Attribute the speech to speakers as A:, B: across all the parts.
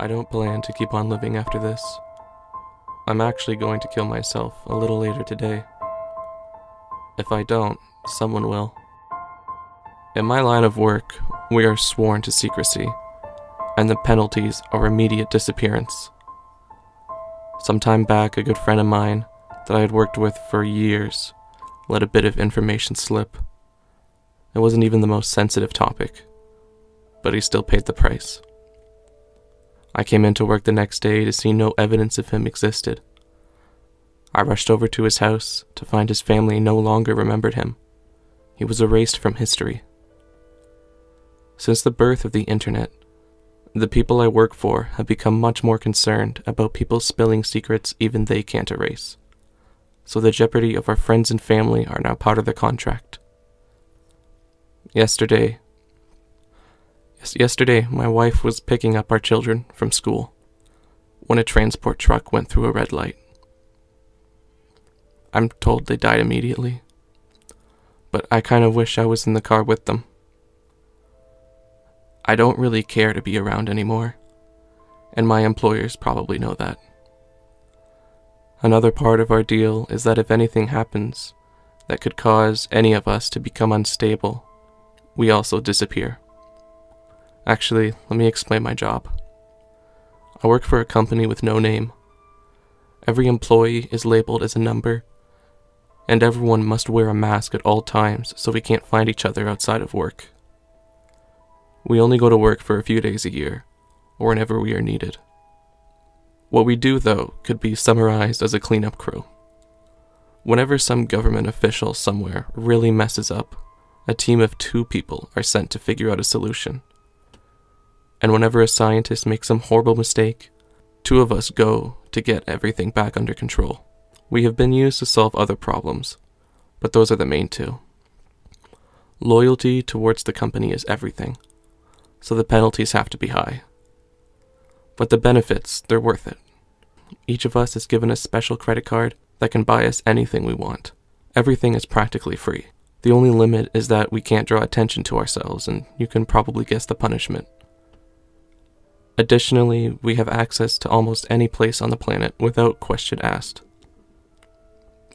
A: I don't plan to keep on living after this. I'm actually going to kill myself a little later today. If I don't, someone will. In my line of work, we are sworn to secrecy, and the penalties are immediate disappearance. Some time back, a good friend of mine that I had worked with for years let a bit of information slip. It wasn't even the most sensitive topic, but he still paid the price. I came into work the next day to see no evidence of him existed. I rushed over to his house to find his family no longer remembered him. He was erased from history. Since the birth of the internet, the people I work for have become much more concerned about people spilling secrets even they can't erase. So the jeopardy of our friends and family are now part of the contract. Yesterday, my wife was picking up our children from school when a transport truck went through a red light. I'm told they died immediately, but I kind of wish I was in the car with them. I don't really care to be around anymore, and my employers probably know that. Another part of our deal is that if anything happens that could cause any of us to become unstable, we also disappear. Actually, let me explain my job. I work for a company with no name. Every employee is labeled as a number, and everyone must wear a mask at all times so we can't find each other outside of work. We only go to work for a few days a year, or whenever we are needed. What we do, though, could be summarized as a cleanup crew. Whenever some government official somewhere really messes up, a team of 2 people are sent to figure out a solution. And whenever a scientist makes some horrible mistake, 2 of us go to get everything back under control. We have been used to solve other problems, but those are the main 2. Loyalty towards the company is everything, so the penalties have to be high. But the benefits, they're worth it. Each of us is given a special credit card that can buy us anything we want. Everything is practically free. The only limit is that we can't draw attention to ourselves, and you can probably guess the punishment. Additionally, we have access to almost any place on the planet without question asked.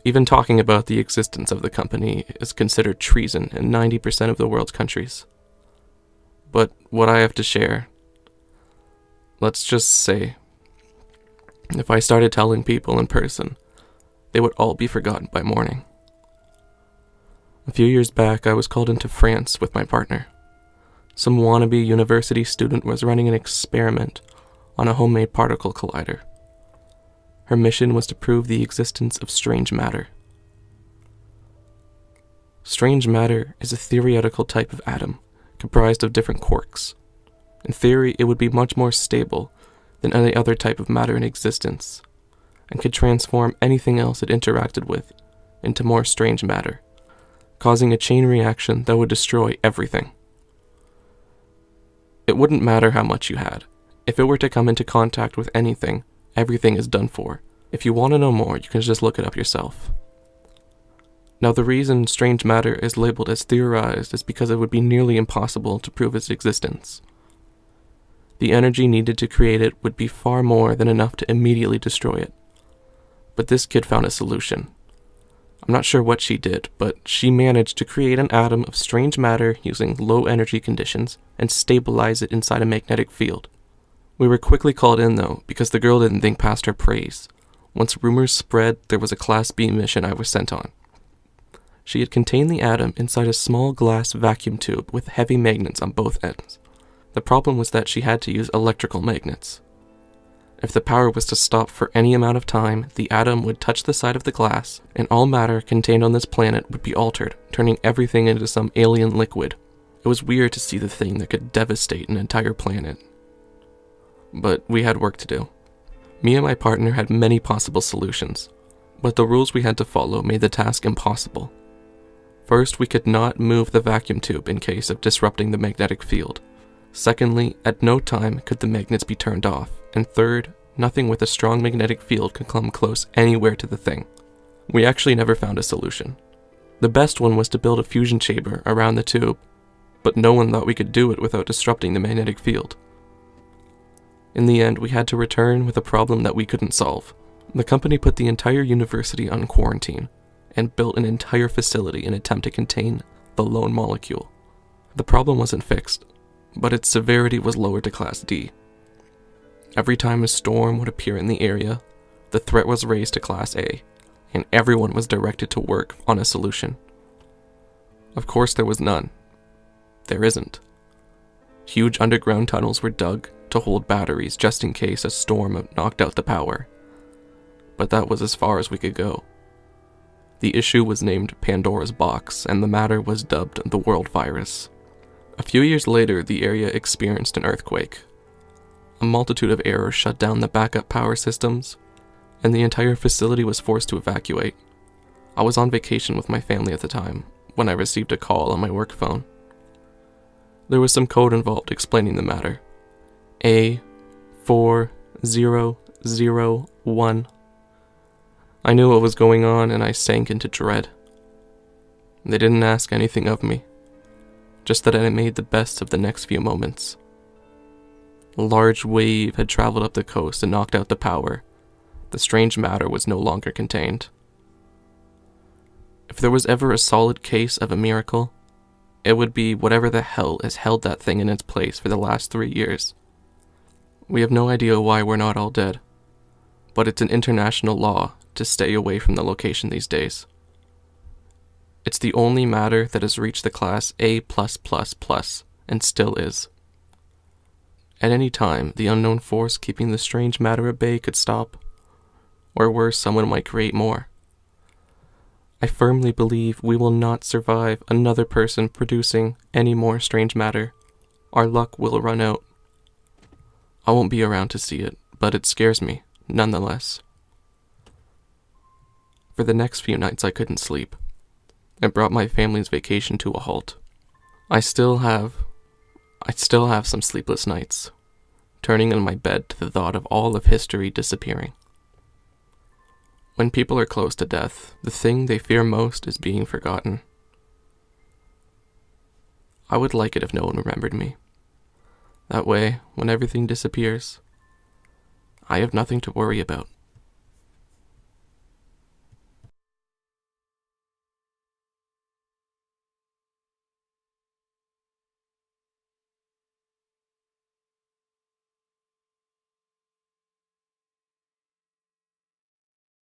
A: Even talking about the existence of the company is considered treason in 90% of the world's countries. But what I have to share, let's just say, if I started telling people in person, they would all be forgotten by morning. A few years back, I was called into France with my partner. Some wannabe university student was running an experiment on a homemade particle collider. Her mission was to prove the existence of strange matter. Strange matter is a theoretical type of atom comprised of different quarks. In theory, it would be much more stable than any other type of matter in existence, and could transform anything else it interacted with into more strange matter, causing a chain reaction that would destroy everything. It wouldn't matter how much you had. If it were to come into contact with anything, everything is done for. If you want to know more, you can just look it up yourself. Now, the reason strange matter is labeled as theorized is because it would be nearly impossible to prove its existence. The energy needed to create it would be far more than enough to immediately destroy it. But this kid found a solution. I'm not sure what she did, but she managed to create an atom of strange matter using low energy conditions and stabilize it inside a magnetic field. We were quickly called in, though, because the girl didn't think past her praise. Once rumors spread, there was a Class B mission I was sent on. She had contained the atom inside a small glass vacuum tube with heavy magnets on both ends. The problem was that she had to use electrical magnets. If the power was to stop for any amount of time, the atom would touch the side of the glass, and all matter contained on this planet would be altered, turning everything into some alien liquid. It was weird to see the thing that could devastate an entire planet. But we had work to do. Me and my partner had many possible solutions, but the rules we had to follow made the task impossible. First, we could not move the vacuum tube in case of disrupting the magnetic field. Secondly, at no time could the magnets be turned off. And third, nothing with a strong magnetic field could come close anywhere to the thing. We actually never found a solution. The best one was to build a fusion chamber around the tube, but no one thought we could do it without disrupting the magnetic field. In the end, we had to return with a problem that we couldn't solve. The company put the entire university on quarantine and built an entire facility in an attempt to contain the lone molecule. The problem wasn't fixed, but its severity was lowered to Class D. Every time a storm would appear in the area, the threat was raised to Class A, and everyone was directed to work on a solution. Of course, there was none. There isn't. Huge underground tunnels were dug to hold batteries just in case a storm knocked out the power. But that was as far as we could go. The issue was named Pandora's Box, and the matter was dubbed the World Virus. A few years later, the area experienced an earthquake. A multitude of errors shut down the backup power systems, and the entire facility was forced to evacuate. I was on vacation with my family at the time, when I received a call on my work phone. There was some code involved explaining the matter. A4001. I knew what was going on, and I sank into dread. They didn't ask anything of me, just that I made the best of the next few moments. A large wave had traveled up the coast and knocked out the power. The strange matter was no longer contained. If there was ever a solid case of a miracle, it would be whatever the hell has held that thing in its place for the last 3 years. We have no idea why we're not all dead, but it's an international law to stay away from the location these days. It's the only matter that has reached the class A+++, and still is. At any time, the unknown force keeping the strange matter at bay could stop, or worse, someone might create more. I firmly believe we will not survive another person producing any more strange matter. Our luck will run out. I won't be around to see it, but it scares me, nonetheless. For the next few nights I couldn't sleep. It brought my family's vacation to a halt. I still have some sleepless nights, turning in my bed to the thought of all of history disappearing. When people are close to death, the thing they fear most is being forgotten. I would like it if no one remembered me. That way, when everything disappears, I have nothing to worry about.